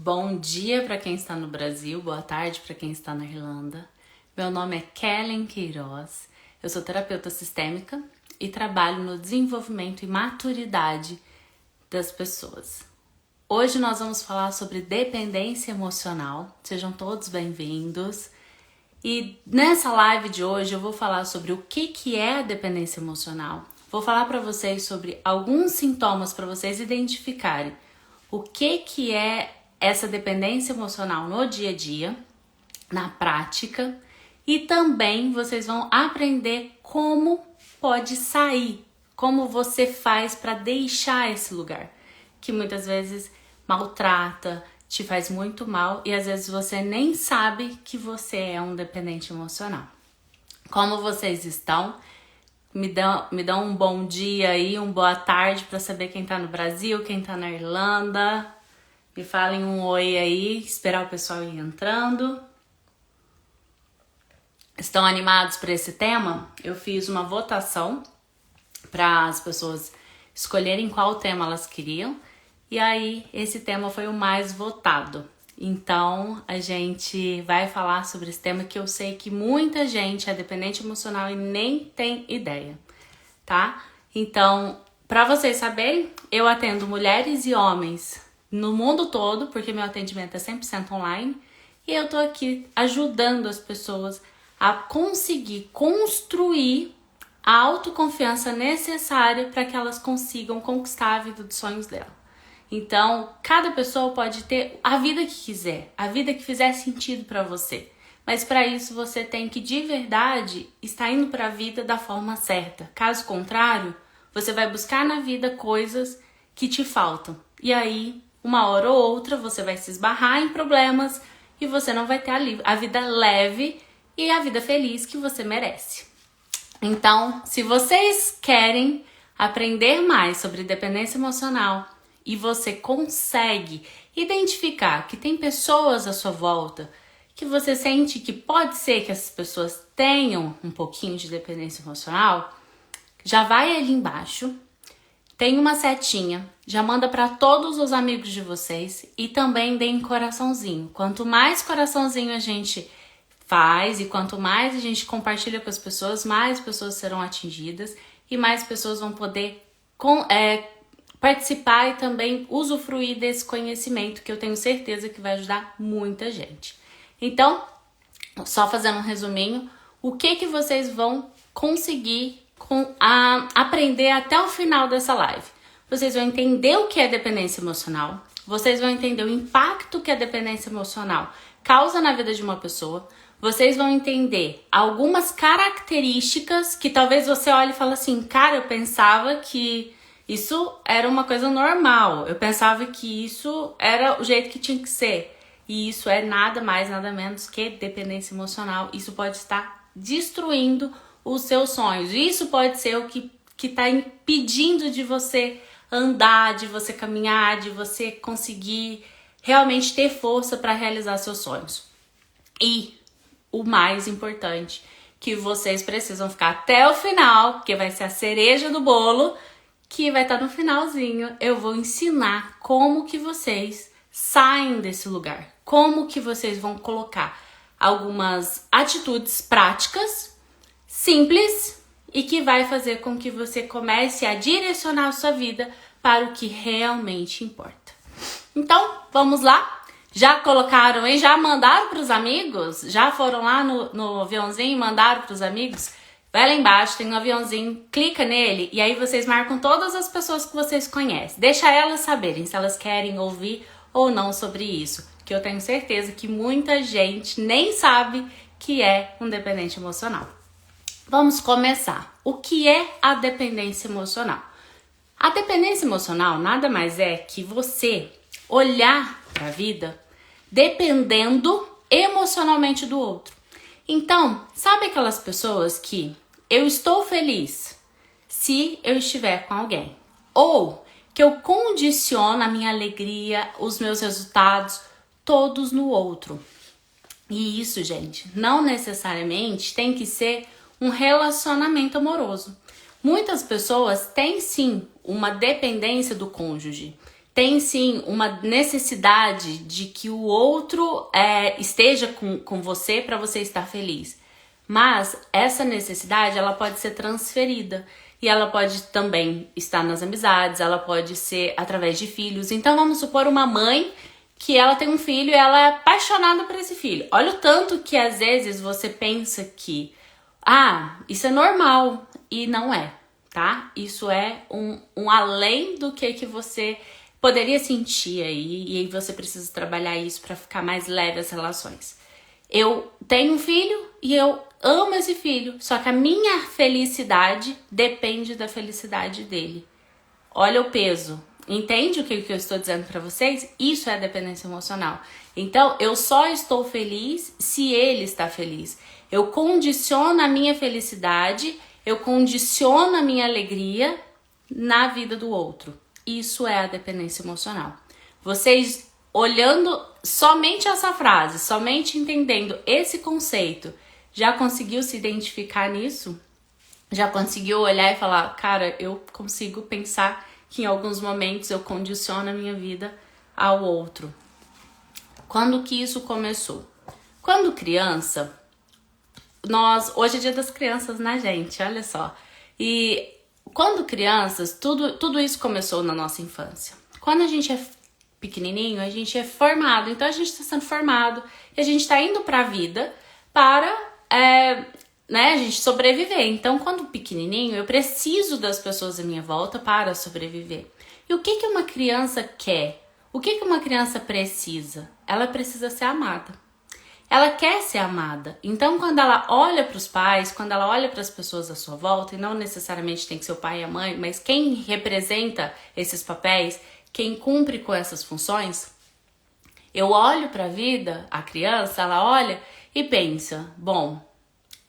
Bom dia para quem está no Brasil, boa tarde para quem está na Irlanda. Meu nome é Kellen Queiroz, eu sou terapeuta sistêmica e trabalho no desenvolvimento e maturidade das pessoas. Hoje nós vamos falar sobre dependência emocional, sejam todos bem-vindos. E nessa live de hoje eu vou falar sobre o que é a dependência emocional. Vou falar para vocês sobre alguns sintomas para vocês identificarem o que é essa dependência emocional no dia a dia, na prática, e também vocês vão aprender como pode sair, como você faz para deixar esse lugar, que muitas vezes maltrata, te faz muito mal e às vezes você nem sabe que você é um dependente emocional. Como vocês estão? Me dão um bom dia aí, uma boa tarde para saber quem tá no Brasil, quem tá na Irlanda. Me falem um oi aí, esperar o pessoal ir entrando. Estão animados para esse tema? Eu fiz uma votação para as pessoas escolherem qual tema elas queriam. E aí, esse tema foi o mais votado. Então, a gente vai falar sobre esse tema que eu sei que muita gente é dependente emocional e nem tem ideia, tá? Então, para vocês saberem, eu atendo mulheres e homens no mundo todo, porque meu atendimento é 100% online. E eu tô aqui ajudando as pessoas a conseguir construir a autoconfiança necessária para que elas consigam conquistar a vida dos sonhos dela. Então, cada pessoa pode ter a vida que quiser, a vida que fizer sentido para você. Mas para isso você tem que, de verdade, estar indo para a vida da forma certa. Caso contrário, você vai buscar na vida coisas que te faltam. E aí, uma hora ou outra, você vai se esbarrar em problemas e você não vai ter a vida leve e a vida feliz que você merece. Então, se vocês querem aprender mais sobre dependência emocional, e você consegue identificar que tem pessoas à sua volta que você sente que pode ser que essas pessoas tenham um pouquinho de dependência emocional, já vai ali embaixo, tem uma setinha, já manda para todos os amigos de vocês e também deem coraçãozinho. Quanto mais coraçãozinho a gente faz e quanto mais a gente compartilha com as pessoas, mais pessoas serão atingidas e mais pessoas vão poder participar e também usufruir desse conhecimento que eu tenho certeza que vai ajudar muita gente. Então, só fazendo um resuminho, o que vocês vão conseguir aprender até o final dessa live? Vocês vão entender o que é dependência emocional, vocês vão entender o impacto que a dependência emocional causa na vida de uma pessoa, vocês vão entender algumas características que talvez você olhe e fale assim, cara, eu pensava que isso era uma coisa normal. Eu pensava que isso era o jeito que tinha que ser. E isso é nada mais, nada menos que dependência emocional. Isso pode estar destruindo os seus sonhos. Isso pode ser o que está impedindo de você andar, de você caminhar, de você conseguir realmente ter força para realizar seus sonhos. E o mais importante, que vocês precisam ficar até o final, porque vai ser a cereja do bolo, que vai estar no finalzinho. Eu vou ensinar como que vocês saem desse lugar, como que vocês vão colocar algumas atitudes práticas, simples e que vai fazer com que você comece a direcionar a sua vida para o que realmente importa. Então, vamos lá? Já colocaram aí? Já mandaram para os amigos? Já foram lá no aviãozinho e mandaram para os amigos? Vai lá embaixo, tem um aviãozinho, clica nele e aí vocês marcam todas as pessoas que vocês conhecem. Deixa elas saberem se elas querem ouvir ou não sobre isso, que eu tenho certeza que muita gente nem sabe que é um dependente emocional. Vamos começar. O que é a dependência emocional? A dependência emocional nada mais é que você olhar para a vida dependendo emocionalmente do outro. Então, sabe aquelas pessoas que eu estou feliz se eu estiver com alguém? Ou que eu condiciono a minha alegria, os meus resultados, todos no outro. E isso, gente, não necessariamente tem que ser um relacionamento amoroso. Muitas pessoas têm sim uma dependência do cônjuge. tem sim uma necessidade de que o outro esteja com você para você estar feliz. Mas essa necessidade, ela pode ser transferida. E ela pode também estar nas amizades, ela pode ser através de filhos. Então vamos supor uma mãe que ela tem um filho e ela é apaixonada por esse filho. Olha o tanto que às vezes você pensa que, isso é normal. E não é, tá? Isso é um além do que você poderia sentir aí. E aí você precisa trabalhar isso para ficar mais leve as relações. Eu tenho um filho e eu amo esse filho, só que a minha felicidade depende da felicidade dele. Olha o peso. Entende o que eu estou dizendo para vocês? Isso é dependência emocional. Então, eu só estou feliz se ele está feliz. Eu condiciono a minha felicidade, eu condiciono a minha alegria na vida do outro. Isso é a dependência emocional. Vocês olhando somente essa frase, somente entendendo esse conceito, já conseguiu se identificar nisso? Já conseguiu olhar e falar, cara, eu consigo pensar que em alguns momentos eu condiciono a minha vida ao outro. Quando que isso começou? Quando criança, hoje é dia das crianças, né, gente? Olha só. E quando crianças, tudo isso começou na nossa infância. Quando a gente é pequenininho, a gente é formado. Então a gente está sendo formado e a gente está indo para a vida para a gente sobreviver. Então, quando pequenininho, eu preciso das pessoas à minha volta para sobreviver. E o que uma criança quer? O que uma criança precisa? Ela precisa ser amada. Ela quer ser amada. Então, quando ela olha para os pais, quando ela olha para as pessoas à sua volta, e não necessariamente tem que ser o pai e a mãe, mas quem representa esses papéis, quem cumpre com essas funções, eu olho para a vida, a criança, ela olha e pensa, bom,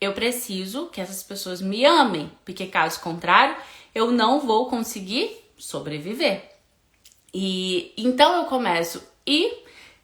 eu preciso que essas pessoas me amem, porque caso contrário, eu não vou conseguir sobreviver. E então eu começo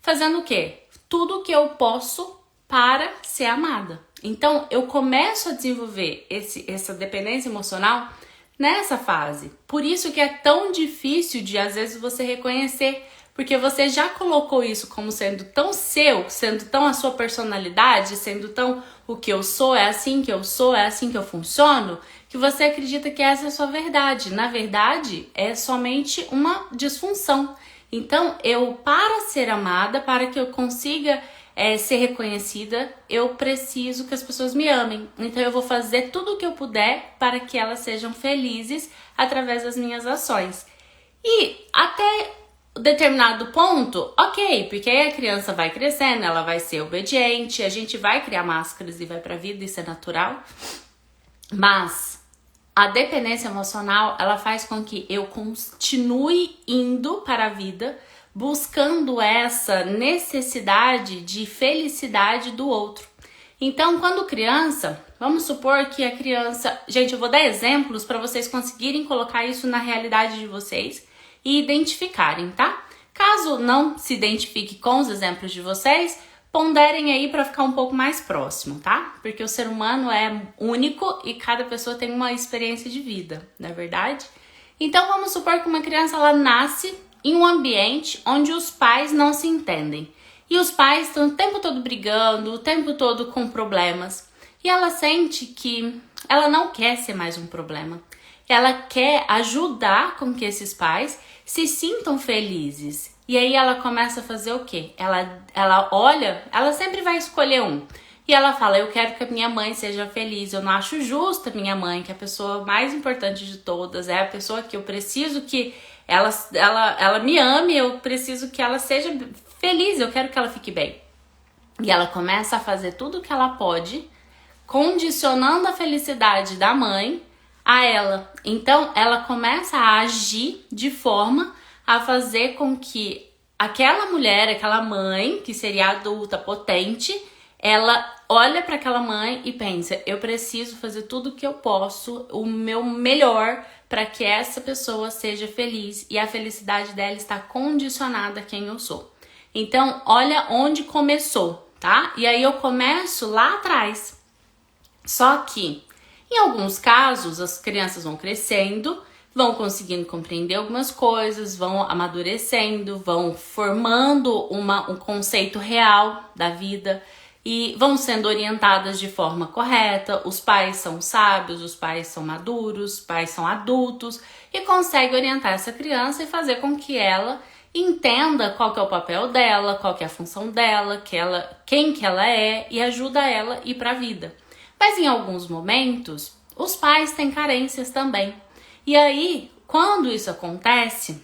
fazendo o quê? Tudo o que eu posso para ser amada. Então eu começo a desenvolver essa dependência emocional nessa fase. Por isso que é tão difícil de às vezes você reconhecer, porque você já colocou isso como sendo tão seu, sendo tão a sua personalidade, sendo tão o que eu sou, é assim que eu sou, é assim que eu funciono, que você acredita que essa é a sua verdade. Na verdade, é somente uma disfunção. Então, para ser amada, para que eu consiga ser reconhecida, eu preciso que as pessoas me amem. Então, eu vou fazer tudo o que eu puder para que elas sejam felizes através das minhas ações. E até determinado ponto, ok, porque aí a criança vai crescendo, ela vai ser obediente, a gente vai criar máscaras e vai pra vida, isso é natural. Mas a dependência emocional, ela faz com que eu continue indo para a vida, buscando essa necessidade de felicidade do outro. Então, quando criança, vamos supor que a criança... Gente, eu vou dar exemplos para vocês conseguirem colocar isso na realidade de vocês e identificarem, tá? Caso não se identifique com os exemplos de vocês, ponderem aí para ficar um pouco mais próximo, tá? Porque o ser humano é único e cada pessoa tem uma experiência de vida, não é verdade? Então vamos supor que uma criança ela nasce em um ambiente onde os pais não se entendem. E os pais estão o tempo todo brigando, o tempo todo com problemas. E ela sente que ela não quer ser mais um problema. Ela quer ajudar com que esses pais se sintam felizes. E aí ela começa a fazer o quê? Ela olha, ela sempre vai escolher um. E ela fala, eu quero que a minha mãe seja feliz. Eu não acho justa a minha mãe, que é a pessoa mais importante de todas. É a pessoa que eu preciso que ela me ame, eu preciso que ela seja feliz, eu quero que ela fique bem. E ela começa a fazer tudo o que ela pode, condicionando a felicidade da mãe a ela. Então, ela começa a agir de forma a fazer com que aquela mulher, aquela mãe, que seria adulta, potente, ela olha para aquela mãe e pensa, eu preciso fazer tudo o que eu posso, o meu melhor, para que essa pessoa seja feliz. E a felicidade dela está condicionada a quem eu sou. Então, olha onde começou, tá? E aí eu começo lá atrás. Só que, em alguns casos, as crianças vão crescendo, vão conseguindo compreender algumas coisas, vão amadurecendo, vão formando um conceito real da vida e vão sendo orientadas de forma correta. Os pais são sábios, os pais são maduros, os pais são adultos e conseguem orientar essa criança e fazer com que ela entenda qual que é o papel dela, qual que é a função dela, quem que ela é e ajuda ela a ir para a vida. Mas em alguns momentos, os pais têm carências também. E aí, quando isso acontece,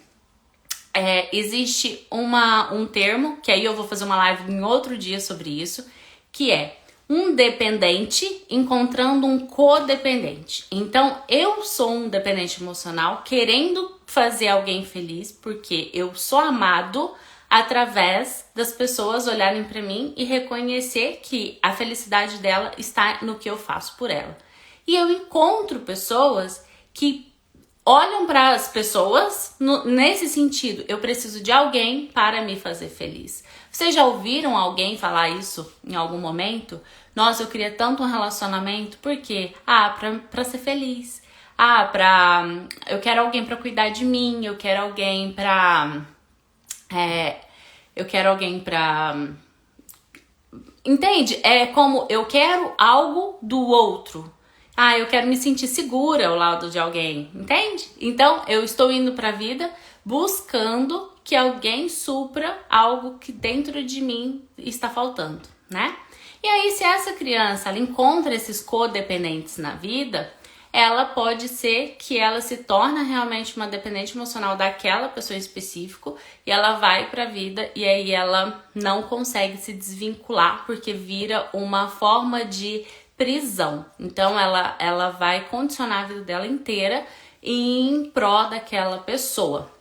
existe um termo, que aí eu vou fazer uma live em outro dia sobre isso, que é um dependente encontrando um codependente. Então, eu sou um dependente emocional querendo fazer alguém feliz, porque eu sou amado através das pessoas olharem para mim e reconhecer que a felicidade dela está no que eu faço por ela. E eu encontro pessoas que olham para as pessoas nesse sentido, eu preciso de alguém para me fazer feliz. Vocês já ouviram alguém falar isso em algum momento? Nossa, eu queria tanto um relacionamento, por quê? Pra ser feliz. Eu quero alguém para cuidar de mim, eu quero alguém pra... Entende? É como eu quero algo do outro. Eu quero me sentir segura ao lado de alguém, entende? Então, eu estou indo para a vida buscando que alguém supra algo que dentro de mim está faltando, né? E aí, se essa criança ela encontra esses codependentes na vida, ela pode ser que ela se torne realmente uma dependente emocional daquela pessoa em específico e ela vai para a vida e aí ela não consegue se desvincular porque vira uma forma de prisão. Então ela vai condicionar a vida dela inteira em pró daquela pessoa.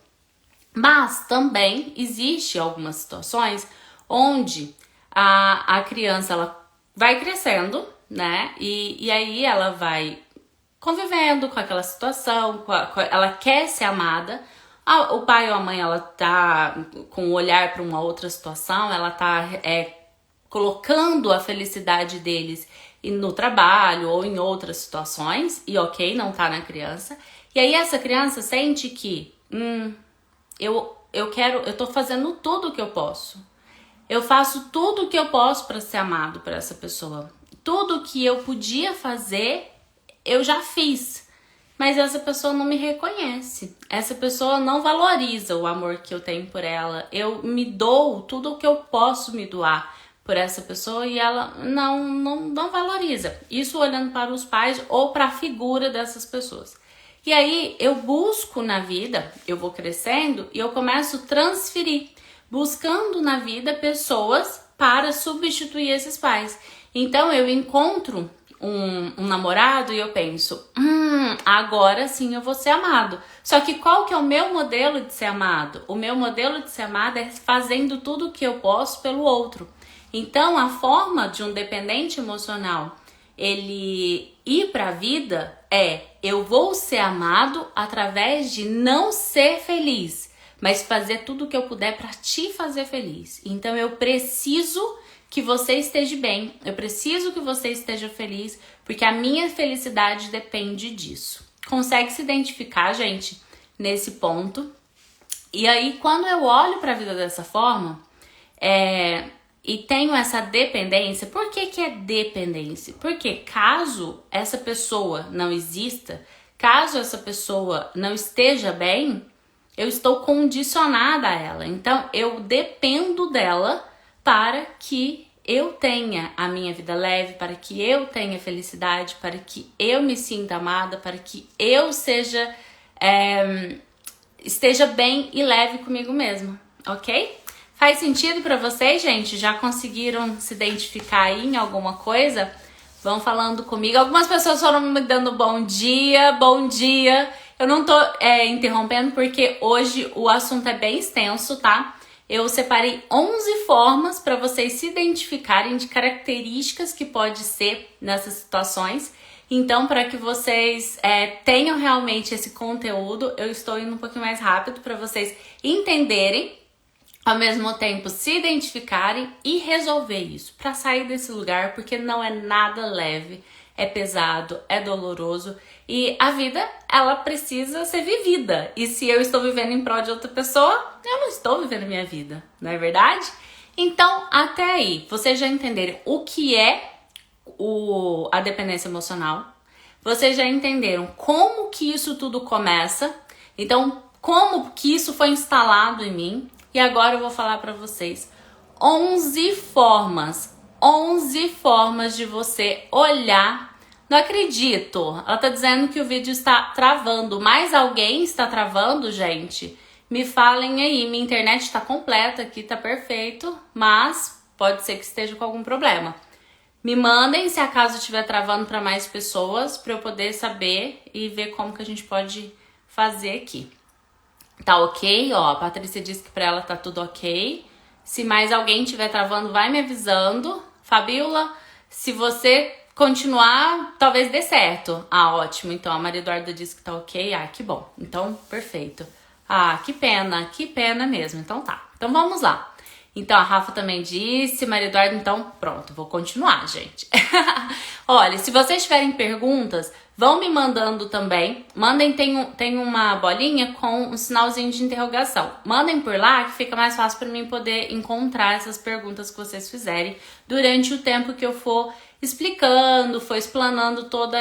Mas também existe algumas situações onde a criança ela vai crescendo, né? E aí ela vai convivendo com aquela situação, ela quer ser amada. O pai ou a mãe ela tá com o olhar para uma outra situação, ela tá colocando a felicidade deles no trabalho ou em outras situações, e ok, não tá na criança. E aí essa criança sente que eu tô fazendo tudo o que eu posso. Eu faço tudo o que eu posso para ser amado por essa pessoa. Tudo que eu podia fazer, eu já fiz. Mas essa pessoa não me reconhece. Essa pessoa não valoriza o amor que eu tenho por ela. Eu me dou tudo o que eu posso me doar por essa pessoa e ela não valoriza. Isso olhando para os pais ou para a figura dessas pessoas. E aí eu busco na vida, eu vou crescendo e eu começo a transferir, buscando na vida pessoas para substituir esses pais. Então eu encontro um namorado e eu penso, agora sim eu vou ser amado. Só que qual que é o meu modelo de ser amado? O meu modelo de ser amado é fazendo tudo o que eu posso pelo outro. Então, a forma de um dependente emocional ele ir para a vida eu vou ser amado através de não ser feliz, mas fazer tudo o que eu puder para te fazer feliz. Então, eu preciso que você esteja bem, eu preciso que você esteja feliz, porque a minha felicidade depende disso. Consegue se identificar, gente, nesse ponto? E aí, quando eu olho para a vida dessa forma, e tenho essa dependência. Por que é dependência? Porque caso essa pessoa não exista, caso essa pessoa não esteja bem, eu estou condicionada a ela. Então, eu dependo dela para que eu tenha a minha vida leve, para que eu tenha felicidade, para que eu me sinta amada, para que eu esteja bem e leve comigo mesma, ok? Faz sentido pra vocês, gente? Já conseguiram se identificar aí em alguma coisa? Vão falando comigo. Algumas pessoas foram me dando bom dia, bom dia. Eu não tô interrompendo porque hoje o assunto é bem extenso, tá? Eu separei 11 formas para vocês se identificarem de características que pode ser nessas situações. Então, para que vocês tenham realmente esse conteúdo, eu estou indo um pouquinho mais rápido para vocês entenderem, ao mesmo tempo se identificarem e resolver isso, para sair desse lugar, porque não é nada leve, é pesado, é doloroso e a vida, ela precisa ser vivida. E se eu estou vivendo em prol de outra pessoa, eu não estou vivendo minha vida, não é verdade? Então, até aí, vocês já entenderam o que é a dependência emocional. Vocês já entenderam como que isso tudo começa. Então, como que isso foi instalado em mim. E agora eu vou falar para vocês 11 formas de você olhar. Não acredito. Ela tá dizendo que o vídeo está travando. Mais alguém está travando, gente? Me falem aí. Minha internet tá completa aqui, tá perfeito. Mas pode ser que esteja com algum problema. Me mandem se acaso estiver travando para mais pessoas, para eu poder saber e ver como que a gente pode fazer aqui. Tá ok? Ó, a Patrícia disse que para ela tá tudo ok. Se mais alguém estiver travando, vai me avisando. Fabiola, se você continuar, talvez dê certo. Ah, ótimo. Então, a Maria Eduarda disse que tá ok. Ah, que bom. Então, perfeito. Ah, que pena mesmo. Então tá. Então vamos lá. Então, a Rafa também disse, Maria Eduarda, então pronto, vou continuar, gente. Olha, se vocês tiverem perguntas, vão me mandando também. Mandem, tem uma bolinha com um sinalzinho de interrogação. Mandem por lá que fica mais fácil para mim poder encontrar essas perguntas que vocês fizerem durante o tempo que eu for explicando, for explanando todos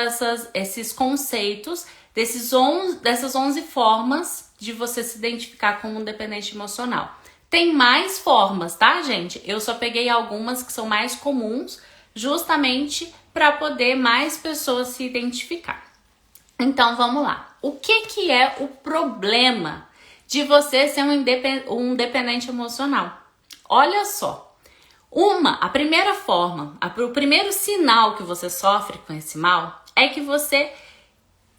esses conceitos, dessas 11 formas de você se identificar como um dependente emocional. Tem mais formas, tá, gente? Eu só peguei algumas que são mais comuns, justamente para poder mais pessoas se identificar. Então, vamos lá. O que é o problema de você ser um dependente emocional? Olha só. A primeira forma, o primeiro sinal que você sofre com esse mal é que você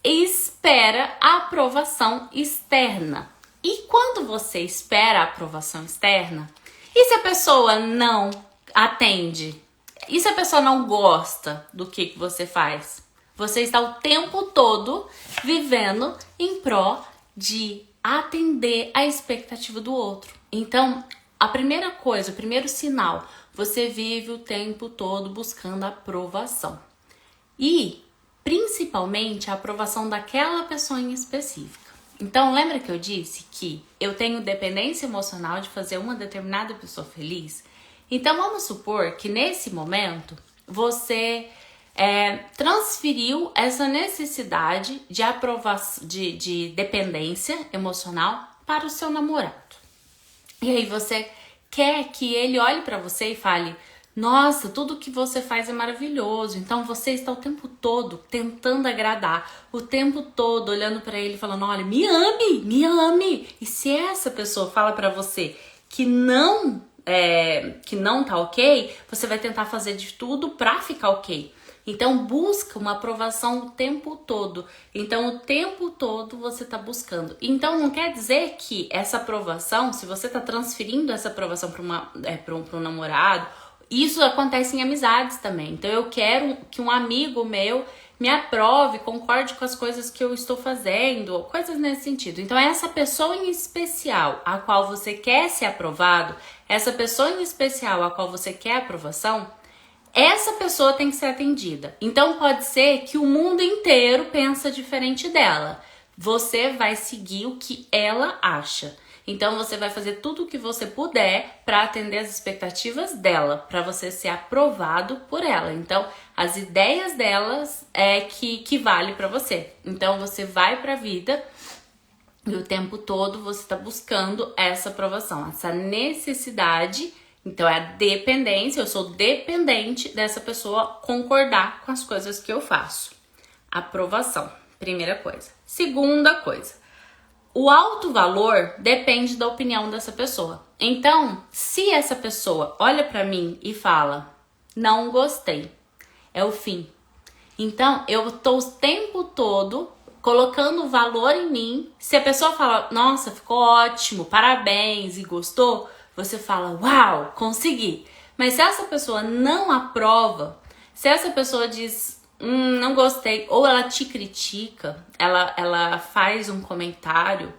espera a aprovação externa. E quando você espera a aprovação externa, e se a pessoa não atende? E se a pessoa não gosta do que você faz? Você está o tempo todo vivendo em pró de atender a expectativa do outro. Então, a primeira coisa, o primeiro sinal, você vive o tempo todo buscando a aprovação. E, principalmente, a aprovação daquela pessoa em específico. Então, lembra que eu disse que eu tenho dependência emocional de fazer uma determinada pessoa feliz? Então, vamos supor que nesse momento você transferiu essa necessidade de aprovação, de dependência emocional para o seu namorado. E aí você quer que ele olhe para você e fale: nossa, tudo que você faz é maravilhoso. Então você está o tempo todo tentando agradar, o tempo todo olhando para ele falando: olha, me ame, me ame. E se essa pessoa fala para você que não tá ok, você vai tentar fazer de tudo para ficar ok. Então busca uma aprovação o tempo todo. Então o tempo todo você tá buscando. Então não quer dizer que essa aprovação, se você tá transferindo essa aprovação para um namorado, isso acontece em amizades também. Então eu quero que um amigo meu me aprove, concorde com as coisas que eu estou fazendo, coisas nesse sentido. Então essa pessoa em especial a qual você quer ser aprovado, essa pessoa em especial a qual você quer aprovação, essa pessoa tem que ser atendida. Então pode ser que o mundo inteiro pensa diferente dela. Você vai seguir o que ela acha. Então você vai fazer tudo o que você puder para atender as expectativas dela, para você ser aprovado por ela. Então as ideias delas é que vale para você. Então você vai para a vida e o tempo todo você está buscando essa aprovação, essa necessidade. Então é a dependência, eu sou dependente dessa pessoa concordar com as coisas que eu faço. Aprovação, primeira coisa. Segunda coisa, o alto valor depende da opinião dessa pessoa. Então, se essa pessoa olha pra mim e fala, não gostei, é o fim. Então, eu tô o tempo todo colocando valor em mim. Se a pessoa fala, nossa, ficou ótimo, parabéns e gostou, você fala, uau, consegui. Mas se essa pessoa não aprova, se essa pessoa diz, não gostei, ou ela te critica, ela faz um comentário,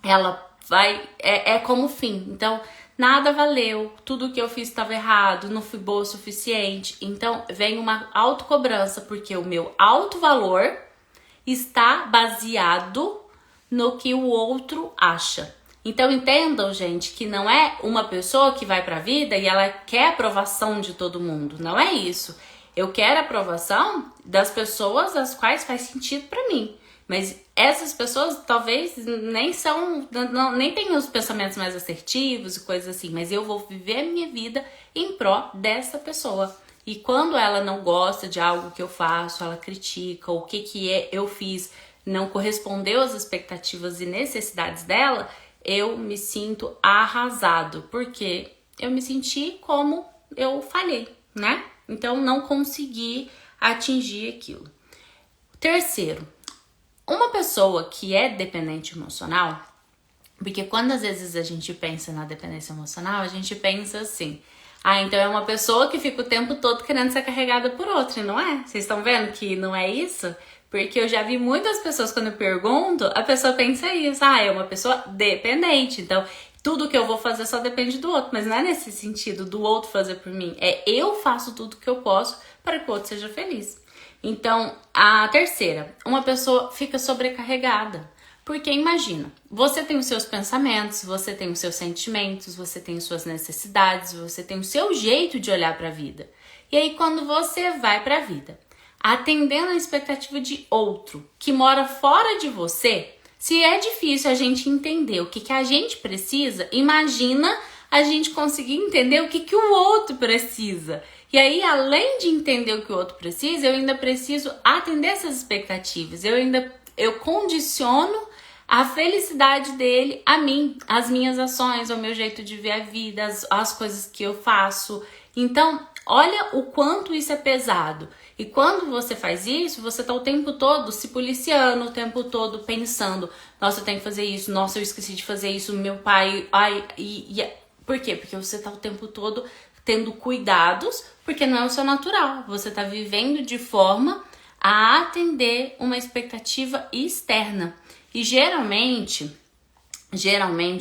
ela vai, é como fim. Então, nada valeu, tudo que eu fiz estava errado, não fui boa o suficiente. Então vem uma autocobrança, porque o meu alto valor está baseado no que o outro acha. Então entendam, gente, que não é uma pessoa que vai pra vida e ela quer aprovação de todo mundo. Não é isso. Eu quero aprovação das pessoas as quais faz sentido pra mim. Mas essas pessoas talvez nem tenham os pensamentos mais assertivos e coisas assim. Mas eu vou viver a minha vida em pró dessa pessoa. E quando ela não gosta de algo que eu faço, ela critica, ou o que eu fiz não correspondeu às expectativas e necessidades dela, eu me sinto arrasado, porque eu me senti como eu falhei, né? Então não consegui atingir aquilo. Terceiro, uma pessoa que é dependente emocional, porque quando às vezes a gente pensa na dependência emocional, a gente pensa assim: ah, então é uma pessoa que fica o tempo todo querendo ser carregada por outra, não é? Vocês estão vendo que não é isso? Porque eu já vi muitas pessoas, quando eu pergunto, a pessoa pensa isso: ah, é uma pessoa dependente, então tudo que eu vou fazer só depende do outro. Mas não é nesse sentido do outro fazer por mim, é eu faço tudo que eu posso para que o outro seja feliz. Então, a terceira, uma pessoa fica sobrecarregada. Porque imagina, você tem os seus pensamentos, você tem os seus sentimentos, você tem as suas necessidades, você tem o seu jeito de olhar para a vida. E aí quando você vai para a vida, atendendo a expectativa de outro que mora fora de você, se é difícil a gente entender o que a gente precisa, imagina a gente conseguir entender o que o outro precisa. E aí, além de entender o que o outro precisa, eu ainda preciso atender essas expectativas. Eu condiciono a felicidade dele a mim, as minhas ações, o meu jeito de ver a vida, as coisas que eu faço. Então, olha o quanto isso é pesado. E quando você faz isso, você tá o tempo todo se policiando, o tempo todo pensando: nossa, eu tenho que fazer isso, nossa, eu esqueci de fazer isso, meu pai... Por quê? Porque você tá o tempo todo tendo cuidados, porque não é o seu natural. Você tá vivendo de forma a atender uma expectativa externa. E geralmente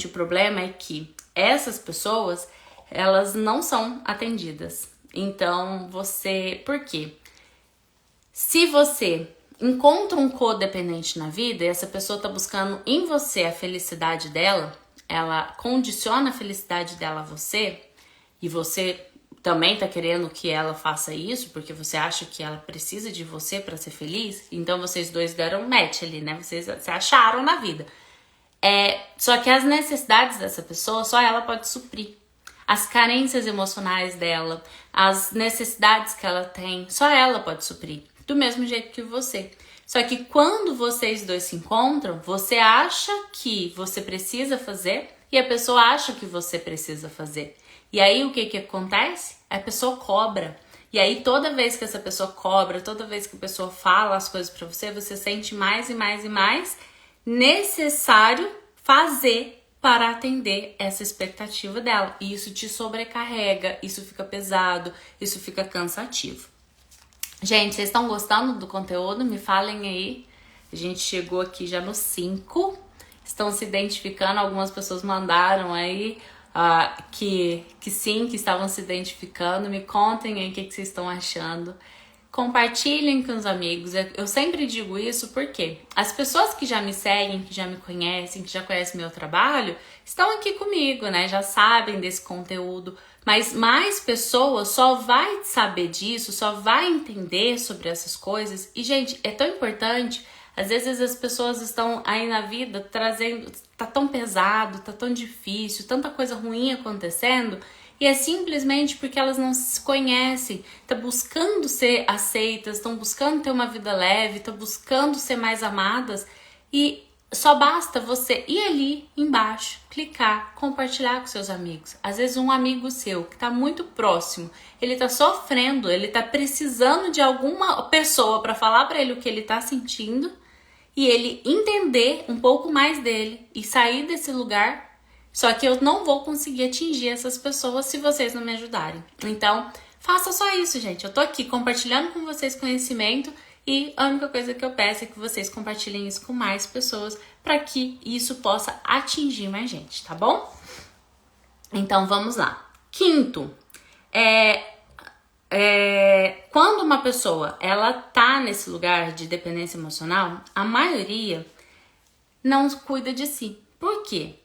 o problema é que essas pessoas, elas não são atendidas. Então, por quê? Se você encontra um codependente na vida e essa pessoa tá buscando em você a felicidade dela, ela condiciona a felicidade dela a você, e você também tá querendo que ela faça isso, porque você acha que ela precisa de você para ser feliz, então vocês dois deram match ali, né? Vocês se acharam na vida. Só que as necessidades dessa pessoa, só ela pode suprir. As carências emocionais dela, as necessidades que ela tem, só ela pode suprir. Do mesmo jeito que você. Só que quando vocês dois se encontram, você acha que você precisa fazer e a pessoa acha que você precisa fazer. E aí o que acontece? A pessoa cobra. E aí toda vez que essa pessoa cobra, toda vez que a pessoa fala as coisas pra você, você sente mais e mais e mais necessário fazer para atender essa expectativa dela. E isso te sobrecarrega, isso fica pesado, isso fica cansativo. Gente, vocês estão gostando do conteúdo? Me falem aí. A gente chegou aqui já no 5. Estão se identificando, algumas pessoas mandaram aí que sim, que estavam se identificando. Me contem aí o que vocês estão achando. Compartilhem com os amigos. Eu sempre digo isso porque as pessoas que já me seguem, que já me conhecem, que já conhecem meu trabalho, estão aqui comigo, né? Já sabem desse conteúdo. Mas mais pessoas só vai saber disso, só vai entender sobre essas coisas. E, gente, é tão importante. Às vezes as pessoas estão aí na vida trazendo... Tá tão pesado, tá tão difícil, tanta coisa ruim acontecendo. E é simplesmente porque elas não se conhecem. Tá buscando ser aceitas, estão buscando ter uma vida leve, estão buscando ser mais amadas. E só basta você ir ali embaixo, clicar, compartilhar com seus amigos. Às vezes um amigo seu que tá muito próximo, ele tá sofrendo, ele tá precisando de alguma pessoa para falar para ele o que ele tá sentindo e ele entender um pouco mais dele e sair desse lugar. Só que eu não vou conseguir atingir essas pessoas se vocês não me ajudarem. Então, faça só isso, gente. Eu tô aqui compartilhando com vocês conhecimento e a única coisa que eu peço é que vocês compartilhem isso com mais pessoas para que isso possa atingir mais gente, tá bom? Então vamos lá. Quinto, quando uma pessoa ela tá nesse lugar de dependência emocional, a maioria não cuida de si. Por quê?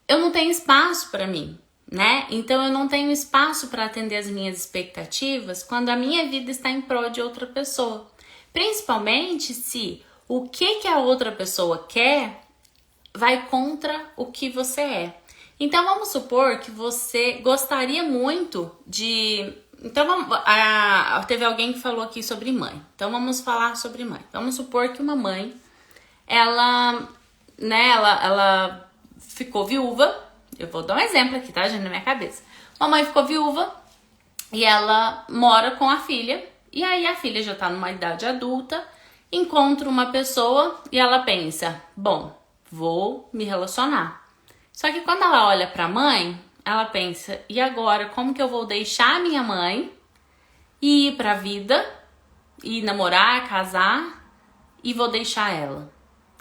Eu não tenho espaço para mim, né? Então eu não tenho espaço para atender as minhas expectativas quando a minha vida está em prol de outra pessoa. Principalmente se o que a outra pessoa quer vai contra o que você é. Então vamos supor que você gostaria muito de... Então teve alguém que falou aqui sobre mãe. Então vamos falar sobre mãe. Vamos supor que uma mãe, ela ficou viúva. Eu vou dar um exemplo aqui, tá, gente, na minha cabeça. Uma mãe ficou viúva e ela mora com a filha. E aí a filha já tá numa idade adulta, encontra uma pessoa e ela pensa, bom, vou me relacionar. Só que quando ela olha pra mãe, ela pensa, e agora, como que eu vou deixar a minha mãe e ir pra vida, e namorar, casar, e vou deixar ela?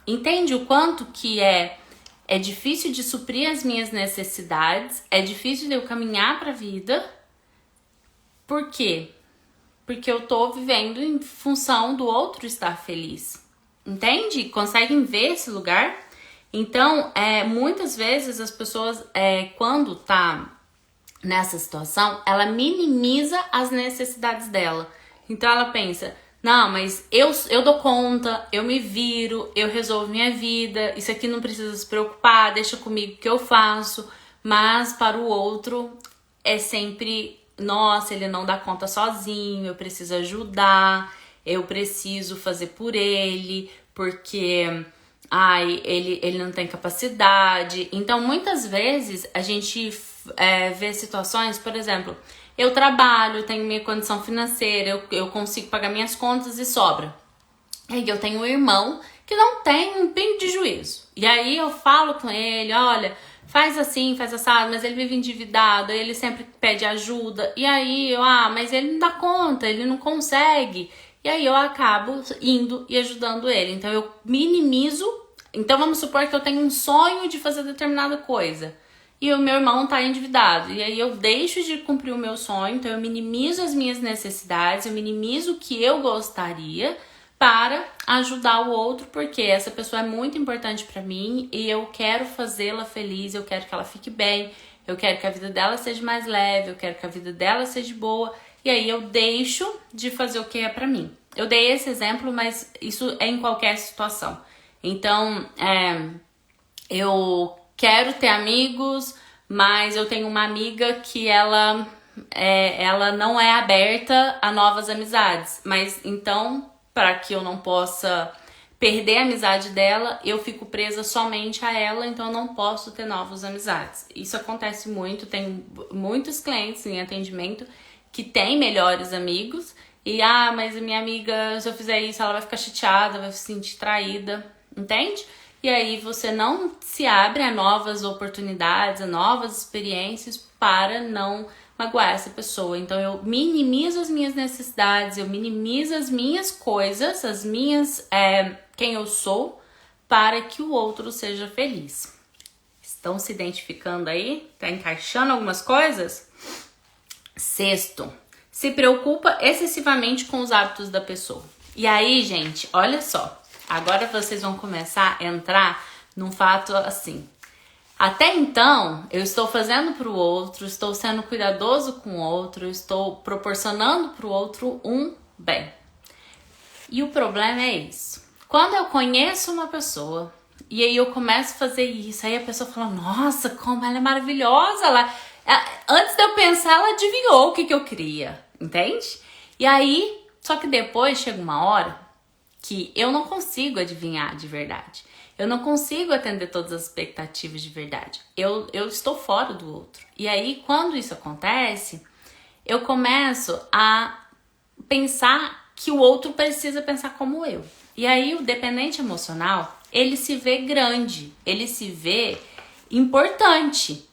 Entende o quanto que é difícil de suprir as minhas necessidades, é difícil de eu caminhar pra vida. Por quê? Porque eu tô vivendo em função do outro estar feliz. Entende? Conseguem ver esse lugar? Então, muitas vezes as pessoas, quando tá nessa situação, ela minimiza as necessidades dela. Então ela pensa, não, mas eu dou conta, eu me viro, eu resolvo minha vida, isso aqui não precisa se preocupar, deixa comigo que eu faço. Mas para o outro é sempre, nossa, ele não dá conta sozinho, eu preciso ajudar, eu preciso fazer por ele, porque ele não tem capacidade. Então muitas vezes a gente vê situações, por exemplo, eu trabalho, tenho minha condição financeira, eu consigo pagar minhas contas e sobra. E aí eu tenho um irmão que não tem um pingo de juízo. E aí eu falo com ele, olha, faz assim, faz assado, mas ele vive endividado, ele sempre pede ajuda. E aí mas ele não dá conta, ele não consegue. E aí eu acabo indo e ajudando ele. Então eu minimizo. Então vamos supor que eu tenho um sonho de fazer determinada coisa e o meu irmão tá endividado. E aí eu deixo de cumprir o meu sonho, então eu minimizo as minhas necessidades, eu minimizo o que eu gostaria para ajudar o outro, porque essa pessoa é muito importante para mim e eu quero fazê-la feliz, eu quero que ela fique bem, eu quero que a vida dela seja mais leve, eu quero que a vida dela seja boa. E aí eu deixo de fazer o que é pra mim. Eu dei esse exemplo, mas isso é em qualquer situação. Então, eu quero ter amigos, mas eu tenho uma amiga que ela não é aberta a novas amizades. Mas então, para que eu não possa perder a amizade dela, eu fico presa somente a ela, então eu não posso ter novas amizades. Isso acontece muito, tenho muitos clientes em atendimento que têm melhores amigos e, mas a minha amiga, se eu fizer isso, ela vai ficar chateada, vai se sentir traída, entende? E aí você não se abre a novas oportunidades, a novas experiências para não magoar essa pessoa. Então eu minimizo as minhas necessidades, eu minimizo as minhas coisas, as minhas, quem eu sou, para que o outro seja feliz. Estão se identificando aí? Tá encaixando algumas coisas? Sexto, se preocupa excessivamente com os hábitos da pessoa. E aí, gente, olha só. Agora vocês vão começar a entrar num fato assim. Até então, eu estou fazendo para o outro, estou sendo cuidadoso com o outro, estou proporcionando para o outro um bem. E o problema é isso. Quando eu conheço uma pessoa e aí eu começo a fazer isso, aí a pessoa fala, nossa, como ela é maravilhosa, antes de eu pensar, ela adivinhou o que eu queria, entende? E aí, só que depois chega uma hora que eu não consigo adivinhar de verdade. Eu não consigo atender todas as expectativas de verdade. Eu estou fora do outro. E aí, quando isso acontece, eu começo a pensar que o outro precisa pensar como eu. E aí, o dependente emocional, ele se vê grande, ele se vê importante,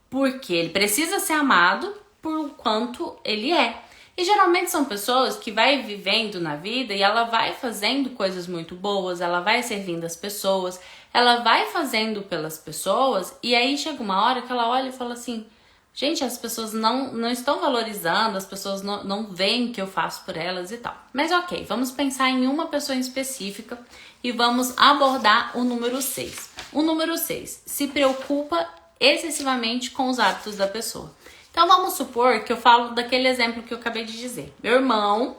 porque ele precisa ser amado por quanto ele é. E geralmente são pessoas que vai vivendo na vida e ela vai fazendo coisas muito boas, ela vai servindo as pessoas, ela vai fazendo pelas pessoas, e aí chega uma hora que ela olha e fala assim: gente, as pessoas não estão valorizando, as pessoas não veem o que eu faço por elas e tal. Mas ok, vamos pensar em uma pessoa em específica e vamos abordar o número 6. O número 6 se preocupa excessivamente com os hábitos da pessoa. Então vamos supor que eu falo daquele exemplo que eu acabei de dizer. Meu irmão,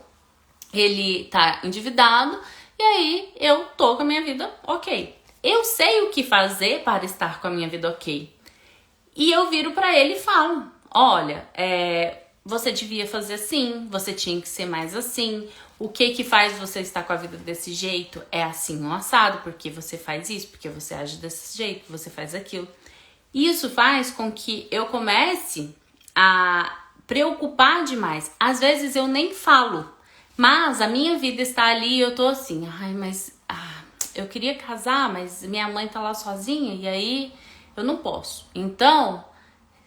ele tá endividado e aí eu tô com a minha vida ok. Eu sei o que fazer para estar com a minha vida ok. E eu viro pra ele e falo: olha, você devia fazer assim, você tinha que ser mais assim. O que faz você estar com a vida desse jeito é assim, um assado, porque você faz isso, porque você age desse jeito, você faz aquilo. Isso faz com que eu comece a preocupar demais. Às vezes eu nem falo, mas a minha vida está ali e eu tô assim: ai, mas eu queria casar, mas minha mãe tá lá sozinha e aí eu não posso. Então,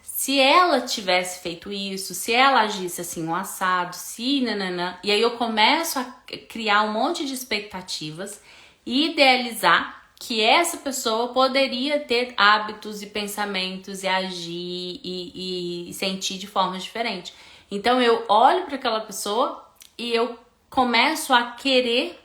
se ela tivesse feito isso, se ela agisse assim, um assado, se nananã, e aí eu começo a criar um monte de expectativas e idealizar que essa pessoa poderia ter hábitos e pensamentos e agir e sentir de forma diferente. Então eu olho para aquela pessoa e eu começo a querer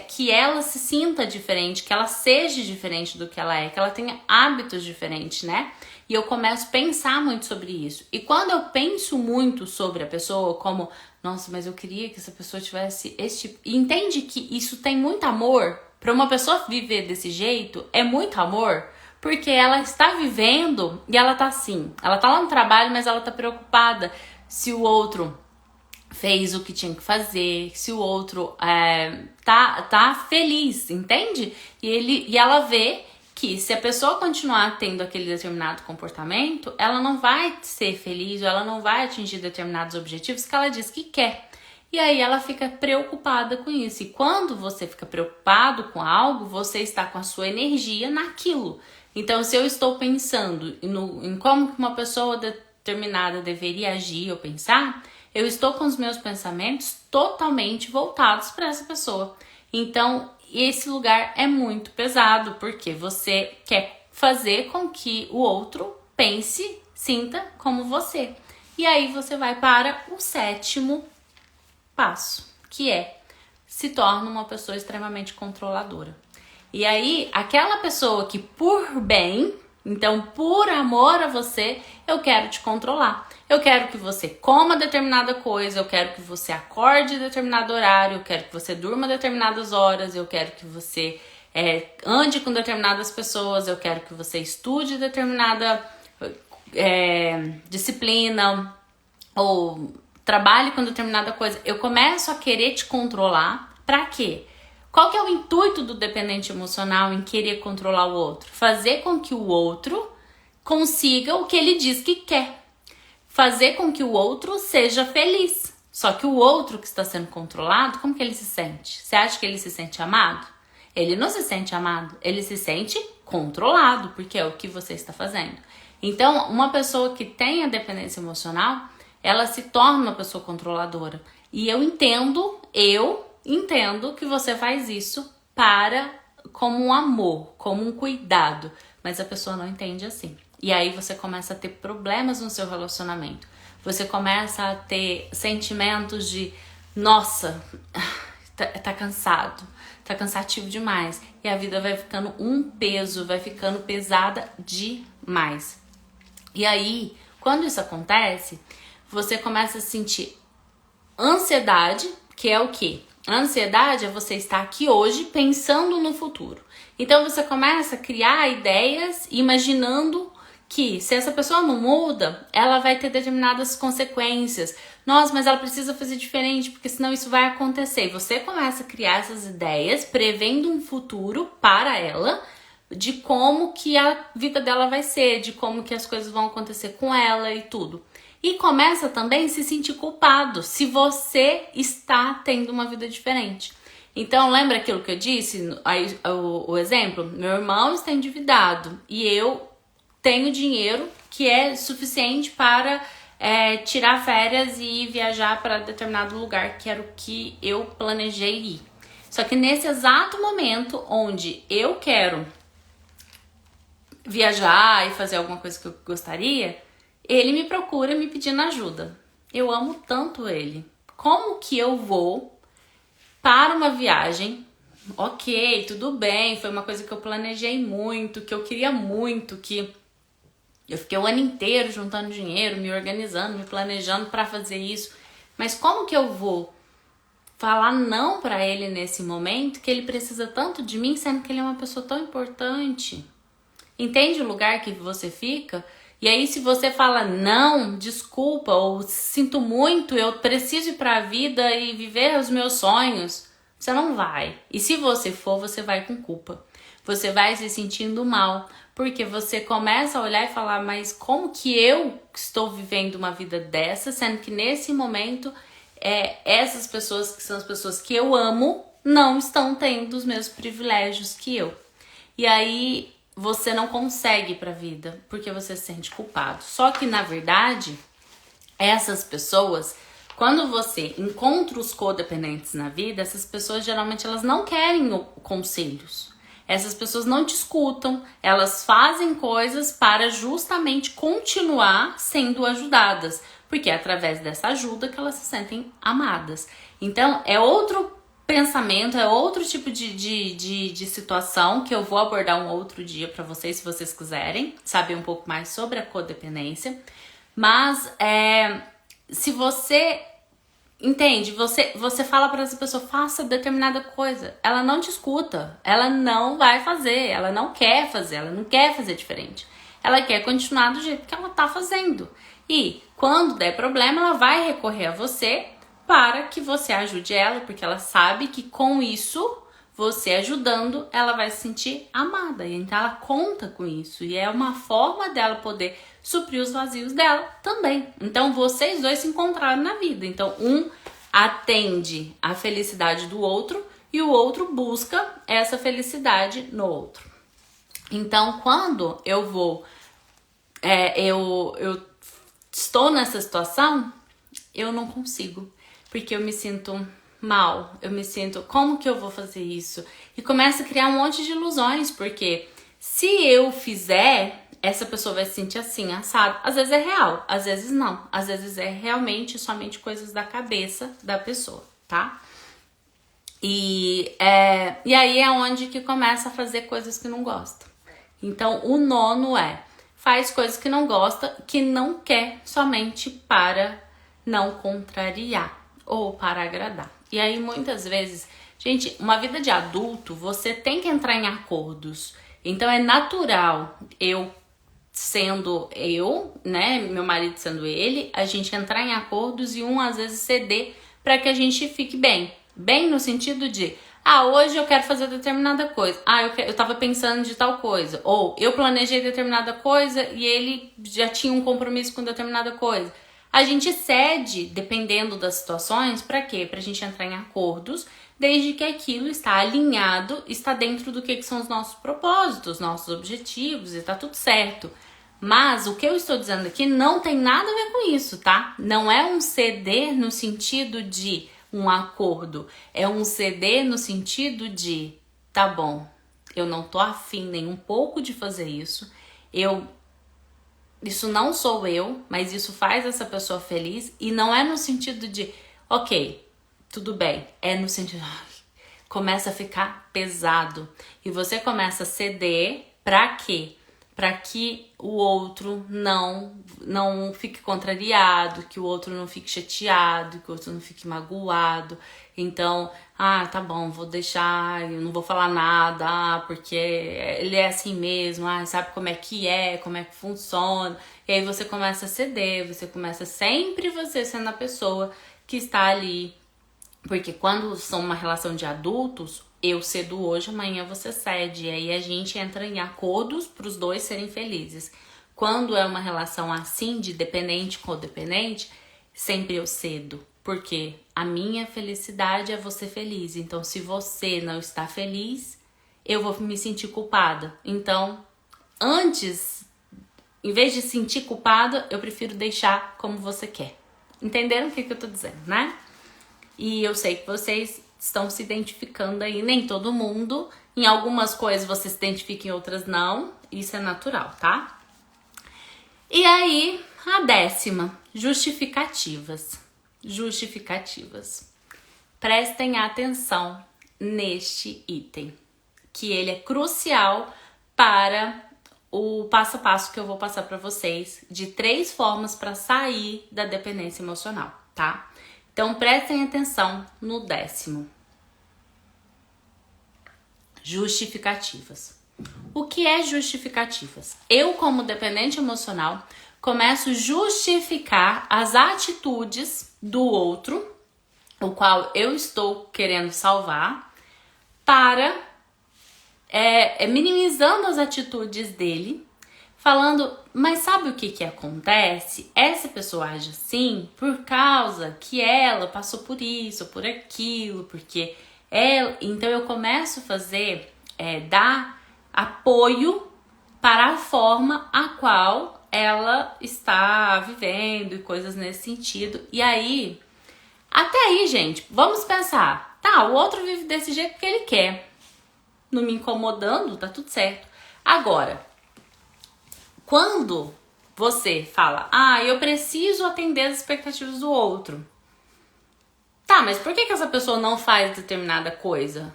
que ela se sinta diferente, que ela seja diferente do que ela é, que ela tenha hábitos diferentes, né? E eu começo a pensar muito sobre isso. E quando eu penso muito sobre a pessoa, como, nossa, mas eu queria que essa pessoa tivesse esse tipo... E entende que isso tem muito amor? Para uma pessoa viver desse jeito, é muito amor, porque ela está vivendo e ela tá assim. Ela tá lá no trabalho, mas ela tá preocupada se o outro fez o que tinha que fazer, se o outro tá feliz, entende? E ela vê que se a pessoa continuar tendo aquele determinado comportamento, ela não vai ser feliz, ou ela não vai atingir determinados objetivos que ela diz que quer. E aí ela fica preocupada com isso. E quando você fica preocupado com algo, você está com a sua energia naquilo. Então, se eu estou pensando em como uma pessoa determinada deveria agir ou pensar, eu estou com os meus pensamentos totalmente voltados para essa pessoa. Então, esse lugar é muito pesado, porque você quer fazer com que o outro pense, sinta como você. E aí você vai para o 7º passo, que se torna uma pessoa extremamente controladora. E aí, aquela pessoa que por bem, então por amor a você, eu quero te controlar. Eu quero que você coma determinada coisa, eu quero que você acorde em determinado horário, eu quero que você durma determinadas horas, eu quero que você ande com determinadas pessoas, eu quero que você estude determinada disciplina ou trabalhe com determinada coisa. Eu começo a querer te controlar. Pra quê? Qual que é o intuito do dependente emocional em querer controlar o outro? Fazer com que o outro consiga o que ele diz que quer. Fazer com que o outro seja feliz. Só que o outro que está sendo controlado, como que ele se sente? Você acha que ele se sente amado? Ele não se sente amado, ele se sente controlado, porque é o que você está fazendo. Então, uma pessoa que tem a dependência emocional, ela se torna uma pessoa controladora. E eu entendo que você faz isso como um amor, como um cuidado. Mas a pessoa não entende assim. E aí você começa a ter problemas no seu relacionamento. Você começa a ter sentimentos de, nossa, tá cansado, tá cansativo demais. E a vida vai ficando um peso, vai ficando pesada demais. E aí, quando isso acontece, você começa a sentir ansiedade, que é o quê? A ansiedade é você estar aqui hoje pensando no futuro. Então você começa a criar ideias imaginando que se essa pessoa não muda, ela vai ter determinadas consequências. Nossa, mas ela precisa fazer diferente, porque senão isso vai acontecer. E você começa a criar essas ideias, prevendo um futuro para ela, de como que a vida dela vai ser, de como que as coisas vão acontecer com ela e tudo. E começa também a se sentir culpado se você está tendo uma vida diferente. Então, lembra aquilo que eu disse? Aí, o exemplo? Meu irmão está endividado e eu tenho dinheiro que é suficiente para tirar férias e viajar para determinado lugar, que era o que eu planejei ir. Só que nesse exato momento onde eu quero viajar e fazer alguma coisa que eu gostaria, ele me procura me pedindo ajuda. Eu amo tanto ele. Como que eu vou para uma viagem? Ok, tudo bem, foi uma coisa que eu planejei muito, que eu queria muito, que eu fiquei o ano inteiro juntando dinheiro, me organizando, me planejando para fazer isso. Mas como que eu vou falar não para ele nesse momento, que ele precisa tanto de mim, sendo que ele é uma pessoa tão importante? Entende o lugar que você fica? E aí, se você fala não, desculpa, ou sinto muito, eu preciso ir pra vida e viver os meus sonhos, você não vai. E se você for, você vai com culpa. Você vai se sentindo mal, porque você começa a olhar e falar, mas como que eu estou vivendo uma vida dessa, sendo que nesse momento essas pessoas, que são as pessoas que eu amo, não estão tendo os mesmos privilégios que eu. E aí você não consegue ir pra vida, porque você se sente culpado. Só que, na verdade, essas pessoas, quando você encontra os codependentes na vida, essas pessoas geralmente elas não querem conselhos. Essas pessoas não te escutam, elas fazem coisas para justamente continuar sendo ajudadas, porque é através dessa ajuda que elas se sentem amadas. Então, é outro pensamento, é outro tipo de situação que eu vou abordar um outro dia para vocês, se vocês quiserem saber um pouco mais sobre a codependência. Mas se você entende, você fala para essa pessoa, faça determinada coisa, ela não te escuta, ela não vai fazer, ela não quer fazer, ela não quer fazer diferente. Ela quer continuar do jeito que ela tá fazendo. E quando der problema, ela vai recorrer a você para que você ajude ela, porque ela sabe que com isso, você ajudando, ela vai se sentir amada. E então ela conta com isso. E é uma forma dela poder suprir os vazios dela também. Então vocês dois se encontraram na vida. Então um atende a felicidade do outro e o outro busca essa felicidade no outro. Então quando eu vou, eu estou nessa situação, eu não consigo. Porque eu me sinto mal, eu me sinto, como que eu vou fazer isso? E começa a criar um monte de ilusões, porque se eu fizer, essa pessoa vai se sentir assim, assado. Às vezes é real, às vezes não. Às vezes é realmente somente coisas da cabeça da pessoa, tá? E aí é onde que começa a fazer coisas que não gosta. Então, o nono faz coisas que não gosta, que não quer, somente para não contrariar ou para agradar. E aí muitas vezes, gente, uma vida de adulto, você tem que entrar em acordos. Então é natural eu sendo eu, né, meu marido sendo ele, a gente entrar em acordos e às vezes ceder para que a gente fique bem. Bem no sentido de, hoje eu quero fazer determinada coisa. Eu tava pensando de tal coisa. Ou eu planejei determinada coisa e ele já tinha um compromisso com determinada coisa. A gente cede, dependendo das situações, para quê? Pra gente entrar em acordos, desde que aquilo está alinhado, está dentro do que são os nossos propósitos, nossos objetivos, e tá tudo certo. Mas o que eu estou dizendo aqui não tem nada a ver com isso, tá? Não é um ceder no sentido de um acordo, é um ceder no sentido de, tá bom, eu não tô afim nem um pouco de fazer isso, isso não sou eu, mas isso faz essa pessoa feliz. E não é no sentido de, ok, tudo bem. É no sentido, começa a ficar pesado. E você começa a ceder pra quê? Pra que o outro não fique contrariado, que o outro não fique chateado, que o outro não fique magoado. Então, tá bom, vou deixar, eu não vou falar nada, porque ele é assim mesmo, sabe como é que funciona. E aí você começa a ceder, você começa sempre você sendo a pessoa que está ali. Porque quando são uma relação de adultos, eu cedo hoje, amanhã você cede. E aí a gente entra em acordos para os dois serem felizes. Quando é uma relação assim, de dependente com codependente, sempre eu cedo. Porque a minha felicidade é você feliz. Então, se você não está feliz, eu vou me sentir culpada. Então, antes em vez de sentir culpado, eu prefiro deixar como você quer. Entenderam o que eu tô dizendo, né? E eu sei que vocês estão se identificando aí, nem todo mundo. Em algumas coisas você se identifica, em outras não. Isso é natural, tá? E aí, a 10ª, justificativas. Justificativas. Prestem atenção neste item, que ele é crucial para o passo a passo que eu vou passar para vocês de 3 formas para sair da dependência emocional, tá? Então, prestem atenção no 10º. Justificativas. O que é justificativas? Eu, como dependente emocional, começo a justificar as atitudes do outro, o qual eu estou querendo salvar, para minimizando as atitudes dele, falando, mas sabe o que acontece? Essa pessoa age assim por causa que ela passou por isso, por aquilo, porque ela... Então eu começo a fazer, dar apoio para a forma a qual ela está vivendo e coisas nesse sentido. E aí, até aí, gente, vamos pensar, tá, o outro vive desse jeito que ele quer, não me incomodando, tá tudo certo. Agora, quando você fala, eu preciso atender as expectativas do outro. Tá, mas por que essa pessoa não faz determinada coisa?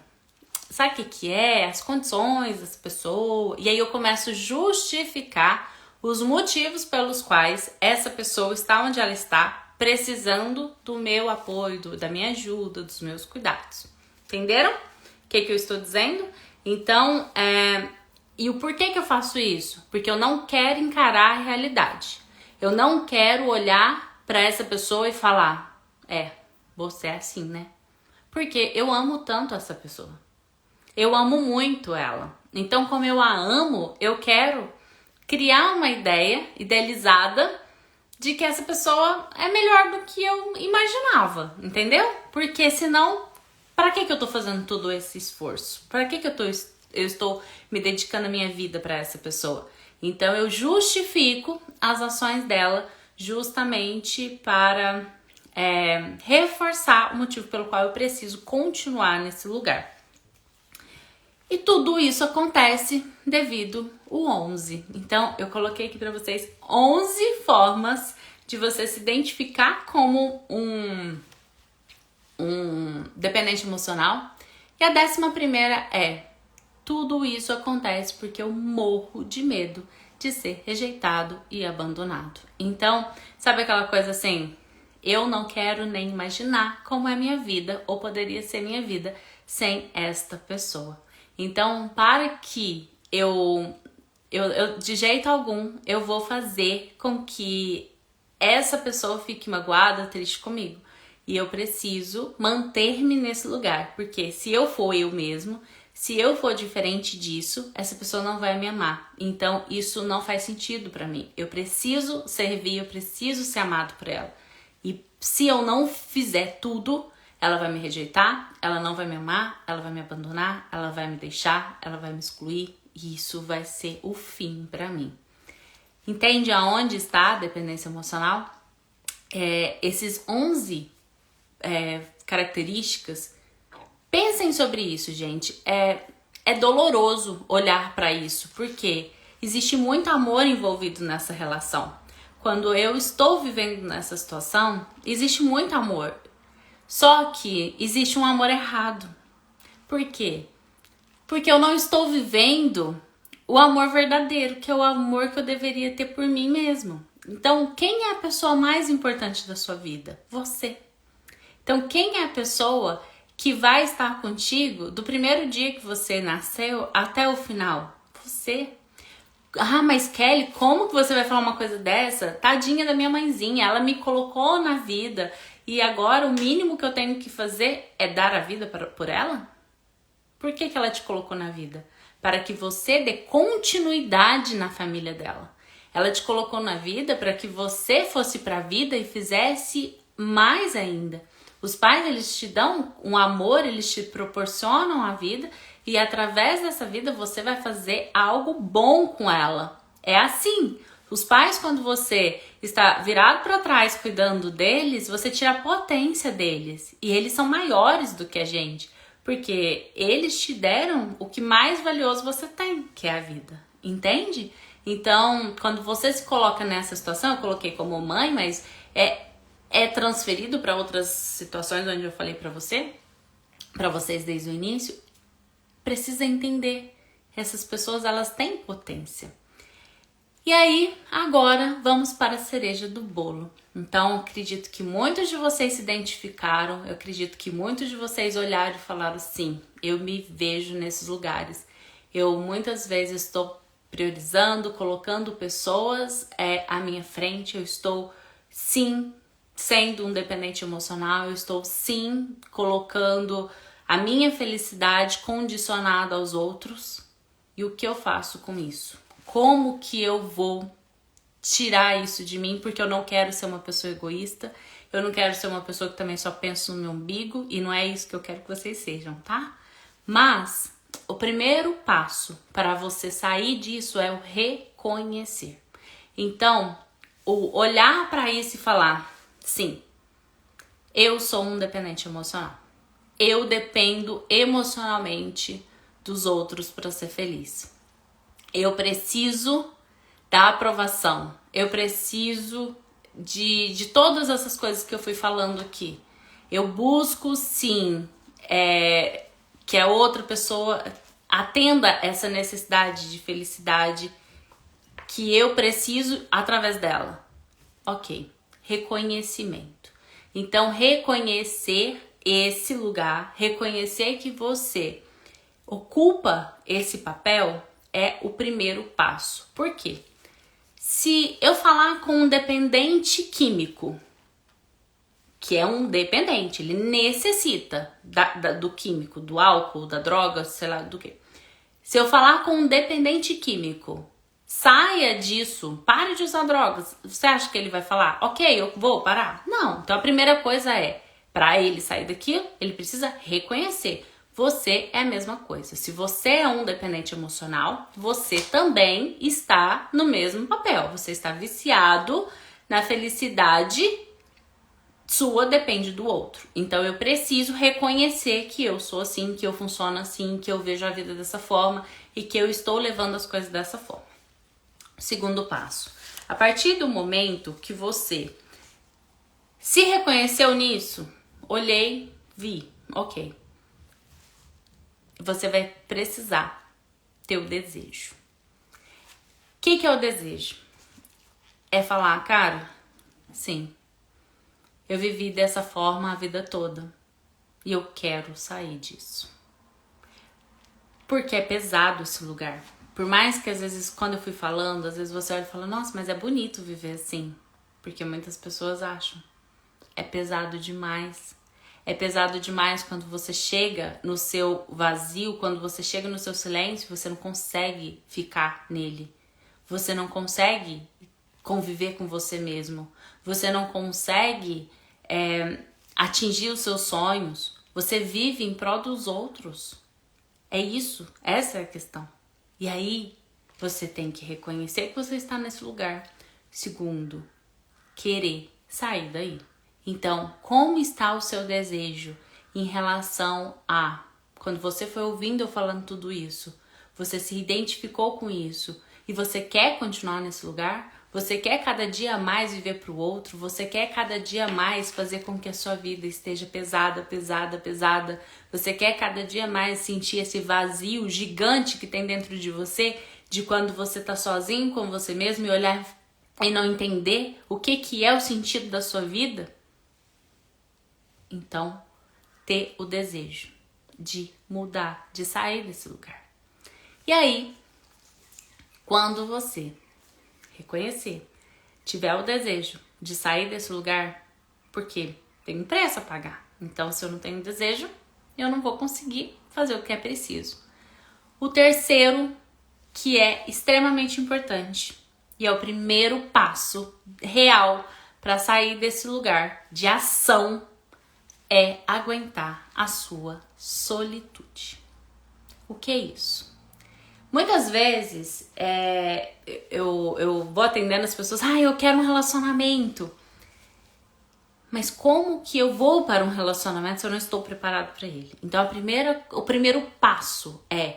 Sabe o que é? As condições dessa pessoa. E aí eu começo a justificar os motivos pelos quais essa pessoa está onde ela está, precisando do meu apoio, da minha ajuda, dos meus cuidados. Entenderam o que eu estou dizendo? Então, e o porquê que eu faço isso? Porque eu não quero encarar a realidade. Eu não quero olhar para essa pessoa e falar, você é assim, né? Porque eu amo tanto essa pessoa. Eu amo muito ela. Então, como eu a amo, eu quero criar uma ideia idealizada de que essa pessoa é melhor do que eu imaginava, entendeu? Porque senão, para que eu tô fazendo todo esse esforço? Para que eu estou me dedicando a minha vida para essa pessoa? Então, eu justifico as ações dela justamente para reforçar o motivo pelo qual eu preciso continuar nesse lugar. E tudo isso acontece devido ao 11. Então, eu coloquei aqui para vocês 11 formas de você se identificar como um dependente emocional. E a 11ª é: tudo isso acontece porque eu morro de medo de ser rejeitado e abandonado. Então, sabe aquela coisa assim? Eu não quero nem imaginar como é minha vida, ou poderia ser minha vida, sem esta pessoa. Então, para que eu de jeito algum, eu vou fazer com que essa pessoa fique magoada, triste comigo. E eu preciso manter-me nesse lugar, porque se eu for eu mesmo, se eu for diferente disso, essa pessoa não vai me amar. Então, isso não faz sentido pra mim. Eu preciso servir, eu preciso ser amado por ela. E se eu não fizer tudo, ela vai me rejeitar, ela não vai me amar, ela vai me abandonar, ela vai me deixar, ela vai me excluir. E isso vai ser o fim pra mim. Entende aonde está a dependência emocional? Esses 11 características, pensem sobre isso, gente. É doloroso olhar pra isso, porque existe muito amor envolvido nessa relação. Quando eu estou vivendo nessa situação, existe muito amor. Só que existe um amor errado. Por quê? Porque eu não estou vivendo o amor verdadeiro, que é o amor que eu deveria ter por mim mesmo. Então, quem é a pessoa mais importante da sua vida? Você. Então, quem é a pessoa que vai estar contigo do primeiro dia que você nasceu até o final? Você. Mas Kelly, como que você vai falar uma coisa dessa? Tadinha da minha mãezinha, ela me colocou na vida e agora o mínimo que eu tenho que fazer é dar a vida por ela? Por que ela te colocou na vida? Para que você dê continuidade na família dela. Ela te colocou na vida para que você fosse para a vida e fizesse mais ainda. Os pais, eles te dão um amor, eles te proporcionam a vida e através dessa vida você vai fazer algo bom com ela. É assim. Os pais, quando você está virado para trás cuidando deles, você tira a potência deles. E eles são maiores do que a gente. Porque eles te deram o que mais valioso você tem, que é a vida. Entende? Então, quando você se coloca nessa situação, eu coloquei como mãe, mas é transferido para outras situações onde eu falei para vocês desde o início, precisa entender. Essas pessoas, elas têm potência. E aí, agora, vamos para a cereja do bolo. Então, acredito que muitos de vocês se identificaram, eu acredito que muitos de vocês olharam e falaram, sim, eu me vejo nesses lugares. Eu, muitas vezes, estou priorizando, colocando pessoas à minha frente, eu estou, sim, sendo um dependente emocional, eu estou, sim, colocando a minha felicidade condicionada aos outros. E o que eu faço com isso? Como que eu vou tirar isso de mim? Porque eu não quero ser uma pessoa egoísta. Eu não quero ser uma pessoa que também só pensa no meu umbigo. E não é isso que eu quero que vocês sejam, tá? Mas o primeiro passo para você sair disso é o reconhecer. Então, o olhar para isso e falar, sim, eu sou um dependente emocional. Eu dependo emocionalmente dos outros para ser feliz. Eu preciso da aprovação. Eu preciso de todas essas coisas que eu fui falando aqui. Eu busco, sim, que a outra pessoa atenda essa necessidade de felicidade que eu preciso através dela. Ok, reconhecimento. Então, reconhecer esse lugar, reconhecer que você ocupa esse papel é o primeiro passo. Por quê? Se eu falar com um dependente químico, que é um dependente, ele necessita do químico, do álcool, da droga, sei lá do que. Se eu falar com um dependente químico, saia disso, pare de usar drogas, você acha que ele vai falar, ok, eu vou parar? Não. Então a primeira coisa é, para ele sair daquilo, ele precisa reconhecer. Você é a mesma coisa. Se você é um dependente emocional, você também está no mesmo papel. Você está viciado na felicidade sua, depende do outro. Então eu preciso reconhecer que eu sou assim, que eu funciono assim, que eu vejo a vida dessa forma e que eu estou levando as coisas dessa forma. Segundo passo. A partir do momento que você se reconheceu nisso, olhei, vi, ok. Você vai precisar ter o desejo. O que é o desejo? É falar, cara, sim, eu vivi dessa forma a vida toda e eu quero sair disso. Porque é pesado esse lugar. Por mais que às vezes, quando eu fui falando, às vezes você olha e fala, nossa, mas é bonito viver assim. Porque muitas pessoas acham. É pesado demais. É pesado demais quando você chega no seu vazio, quando você chega no seu silêncio, você não consegue ficar nele. Você não consegue conviver com você mesmo. Você não consegue atingir os seus sonhos. Você vive em prol dos outros. É isso, essa é a questão. E aí, você tem que reconhecer que você está nesse lugar. Segundo, querer sair daí. Então, como está o seu desejo em relação a... Quando você foi ouvindo eu falando tudo isso, você se identificou com isso e você quer continuar nesse lugar? Você quer cada dia mais viver para o outro? Você quer cada dia mais fazer com que a sua vida esteja pesada, pesada, pesada? Você quer cada dia mais sentir esse vazio gigante que tem dentro de você, de quando você está sozinho com você mesmo e olhar e não entender o que é o sentido da sua vida? Então, ter o desejo de mudar, de sair desse lugar. E aí, quando você reconhecer, tiver o desejo de sair desse lugar, porque tem um preço a pagar. Então, se eu não tenho desejo, eu não vou conseguir fazer o que é preciso. O terceiro, que é extremamente importante, e é o primeiro passo real para sair desse lugar de ação, é aguentar a sua solitude. O que é isso? Muitas vezes eu vou atendendo as pessoas, eu quero um relacionamento. Mas como que eu vou para um relacionamento se eu não estou preparado para ele? Então o primeiro passo é,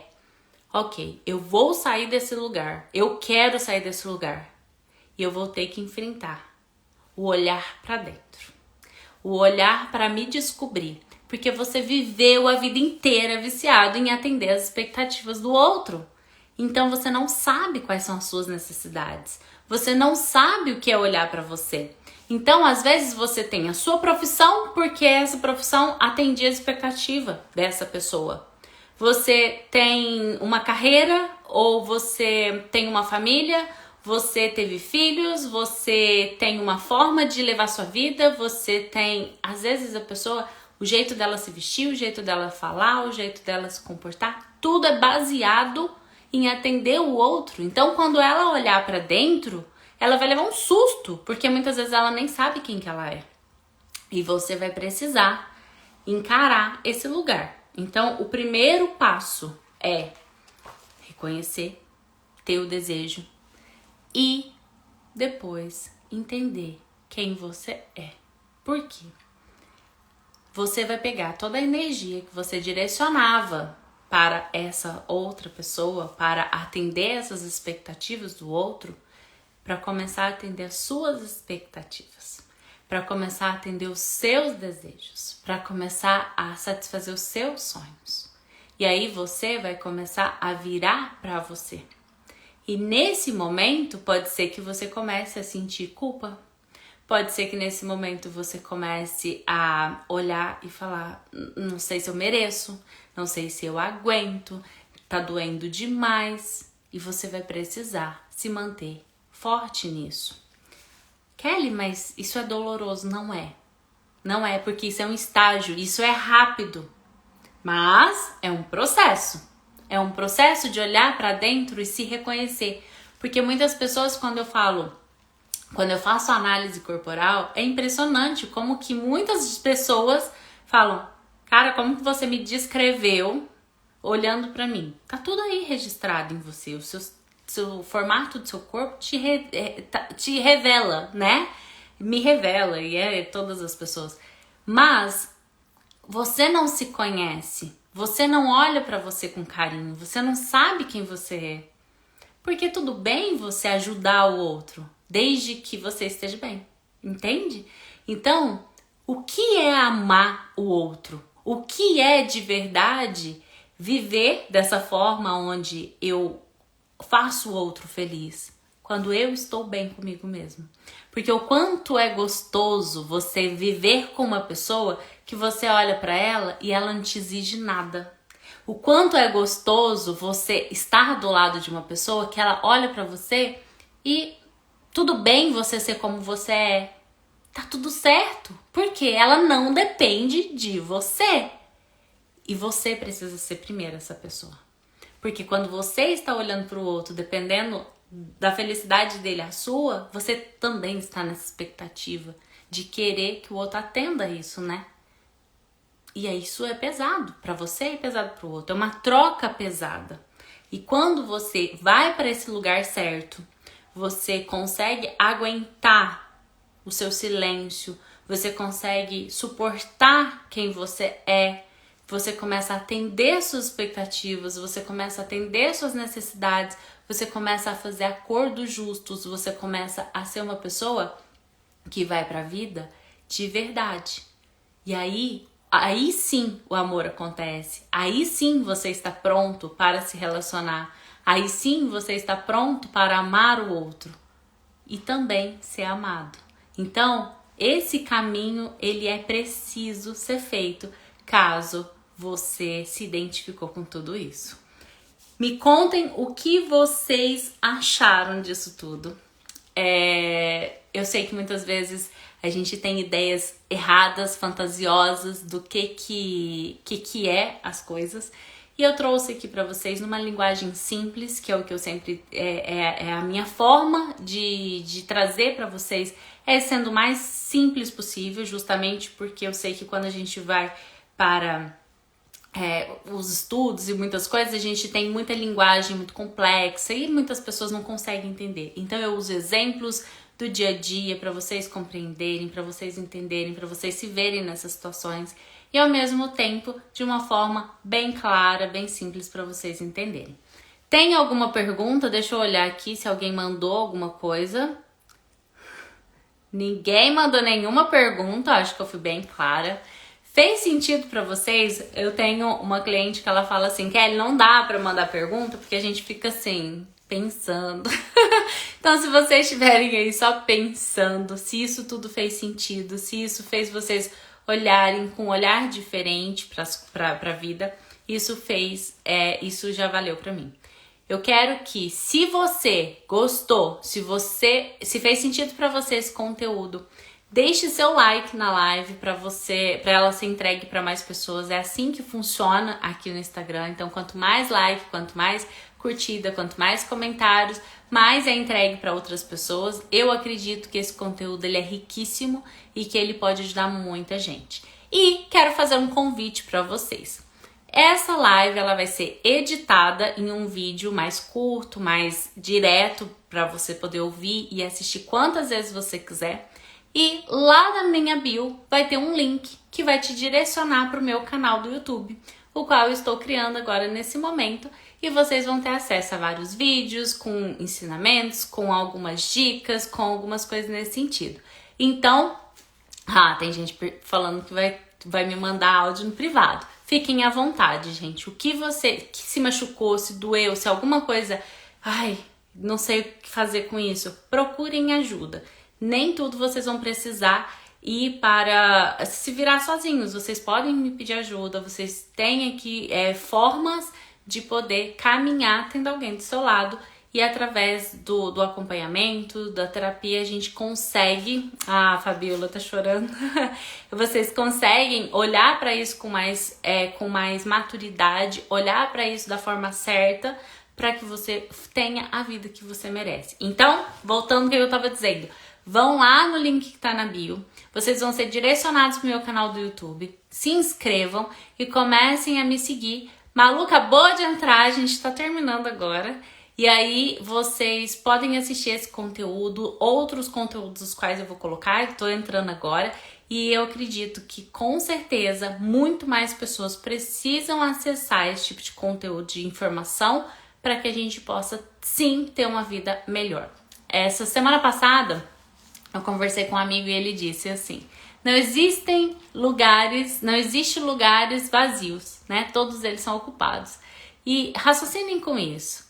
ok, eu vou sair desse lugar, eu quero sair desse lugar. E eu vou ter que enfrentar o olhar para dentro. O olhar para me descobrir. Porque você viveu a vida inteira viciado em atender as expectativas do outro. Então você não sabe quais são as suas necessidades. Você não sabe o que é olhar para você. Então, às vezes, você tem a sua profissão porque essa profissão atendia a expectativa dessa pessoa. Você tem uma carreira ou você tem uma família, você teve filhos, você tem uma forma de levar sua vida, você tem... Às vezes a pessoa, o jeito dela se vestir, o jeito dela falar, o jeito dela se comportar, tudo é baseado em atender o outro. Então, quando ela olhar para dentro, ela vai levar um susto, porque muitas vezes ela nem sabe quem que ela é. E você vai precisar encarar esse lugar. Então, o primeiro passo é reconhecer, ter o desejo e depois entender quem você é. Por quê? Você vai pegar toda a energia que você direcionava para essa outra pessoa, para atender essas expectativas do outro, para começar a atender as suas expectativas, para começar a atender os seus desejos, para começar a satisfazer os seus sonhos. E aí você vai começar a virar para você. E nesse momento pode ser que você comece a sentir culpa. Pode ser que nesse momento você comece a olhar e falar, não sei se eu mereço, não sei se eu aguento, tá doendo demais. E você vai precisar se manter forte nisso. Kelly, mas isso é doloroso? Não é. Não é, porque isso é um estágio, isso é rápido. Mas é um processo. É um processo de olhar para dentro e se reconhecer. Porque muitas pessoas, quando eu faço análise corporal, é impressionante como que muitas pessoas falam, cara, como que você me descreveu olhando para mim? Tá tudo aí registrado em você, o formato do seu corpo te revela, né? Me revela, e todas as pessoas. Mas você não se conhece, você não olha pra você com carinho, você não sabe quem você é. Porque tudo bem você ajudar o outro, desde que você esteja bem, entende? Então, o que é amar o outro? O que é de verdade viver dessa forma onde eu faço o outro feliz? Quando eu estou bem comigo mesmo. Porque o quanto é gostoso você viver com uma pessoa que você olha pra ela e ela não te exige nada. O quanto é gostoso você estar do lado de uma pessoa que ela olha pra você e tudo bem você ser como você é. Tá tudo certo. Porque ela não depende de você. E você precisa ser primeiro essa pessoa. Porque quando você está olhando pro outro, dependendo da felicidade dele à sua, você também está nessa expectativa de querer que o outro atenda isso, né? E aí isso é pesado para você e pesado para o outro. É uma troca pesada. E quando você vai para esse lugar certo, você consegue aguentar o seu silêncio, você consegue suportar quem você é, você começa a atender suas expectativas, você começa a atender suas necessidades, você começa a fazer acordos justos, você começa a ser uma pessoa que vai para a vida de verdade. E aí sim o amor acontece. Aí sim você está pronto para se relacionar. Aí sim você está pronto para amar o outro e também ser amado. Então, esse caminho ele é preciso ser feito caso você se identificou com tudo isso. Me contem o que vocês acharam disso tudo. Eu sei que muitas vezes a gente tem ideias erradas, fantasiosas do que é as coisas. E eu trouxe aqui para vocês numa linguagem simples, que é o que eu sempre... É a minha forma de trazer para vocês, sendo o mais simples possível, justamente porque eu sei que quando a gente vai para os estudos e muitas coisas, a gente tem muita linguagem muito complexa e muitas pessoas não conseguem entender. Então eu uso exemplos do dia a dia para vocês compreenderem, para vocês entenderem, para vocês se verem nessas situações e ao mesmo tempo de uma forma bem clara, bem simples para vocês entenderem. Tem alguma pergunta? Deixa eu olhar aqui se alguém mandou alguma coisa. Ninguém mandou nenhuma pergunta, acho que eu fui bem clara. Fez sentido pra vocês? Eu tenho uma cliente que ela fala assim, Kelly, não dá pra mandar pergunta porque a gente fica assim, pensando. Então, se vocês estiverem aí só pensando, se isso tudo fez sentido, se isso fez vocês olharem com um olhar diferente pra vida, isso já valeu pra mim. Eu quero que, se você gostou, se fez sentido pra você esse conteúdo, deixe seu like na live para ela ser entregue para mais pessoas. É assim que funciona aqui no Instagram. Então, quanto mais like, quanto mais curtida, quanto mais comentários, mais é entregue para outras pessoas. Eu acredito que esse conteúdo ele é riquíssimo e que ele pode ajudar muita gente. E quero fazer um convite para vocês. Essa live ela vai ser editada em um vídeo mais curto, mais direto para você poder ouvir e assistir quantas vezes você quiser. E lá na minha bio vai ter um link que vai te direcionar para o meu canal do YouTube, o qual eu estou criando agora nesse momento, e vocês vão ter acesso a vários vídeos com ensinamentos, com algumas dicas, com algumas coisas nesse sentido. Então, tem gente falando que vai me mandar áudio no privado. Fiquem à vontade, gente. O que se machucou, se doeu, se alguma coisa, não sei o que fazer com isso, procurem ajuda. Nem tudo vocês vão precisar ir para se virar sozinhos. Vocês podem me pedir ajuda, vocês têm aqui formas de poder caminhar tendo alguém do seu lado e através do acompanhamento, da terapia, a gente consegue... A Fabiola tá chorando. Vocês conseguem olhar para isso com mais maturidade, olhar para isso da forma certa, para que você tenha a vida que você merece. Então, voltando ao que eu estava dizendo, vão lá no link que tá na bio, vocês vão ser direcionados pro meu canal do YouTube, se inscrevam e comecem a me seguir. Malu acabou de entrar, a gente tá terminando agora, e aí vocês podem assistir esse conteúdo, outros conteúdos os quais eu vou colocar, tô entrando agora, e eu acredito que com certeza muito mais pessoas precisam acessar esse tipo de conteúdo de informação para que a gente possa sim ter uma vida melhor. Essa semana passada eu conversei com um amigo e ele disse assim, não existe lugares vazios, né? Todos eles são ocupados. E raciocinem com isso.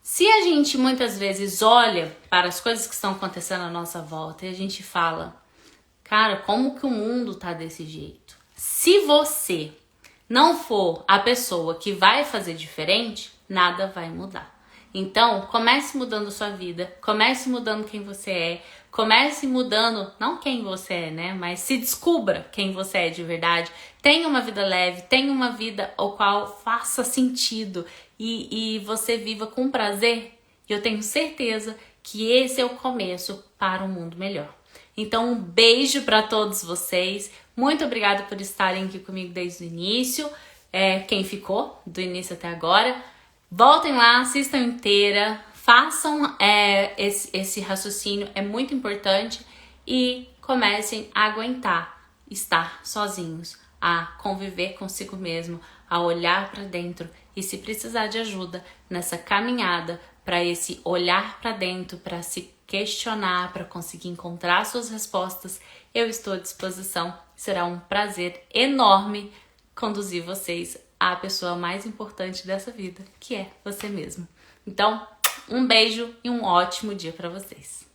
Se a gente muitas vezes olha para as coisas que estão acontecendo à nossa volta e a gente fala, cara, como que o mundo tá desse jeito? Se você não for a pessoa que vai fazer diferente, nada vai mudar. Então, comece mudando sua vida, comece mudando quem você é, comece mudando, não quem você é, né? Mas se descubra quem você é de verdade. Tenha uma vida leve, tenha uma vida ao qual faça sentido e você viva com prazer. E eu tenho certeza que esse é o começo para um mundo melhor. Então, um beijo para todos vocês. Muito obrigada por estarem aqui comigo desde o início. Quem ficou do início até agora. Voltem lá, assistam inteira, façam esse raciocínio, é muito importante e comecem a aguentar estar sozinhos, a conviver consigo mesmo, a olhar para dentro e se precisar de ajuda nessa caminhada para esse olhar para dentro, para se questionar, para conseguir encontrar suas respostas, eu estou à disposição. Será um prazer enorme conduzir vocês à pessoa mais importante dessa vida, que é você mesmo. Então, um beijo e um ótimo dia para vocês.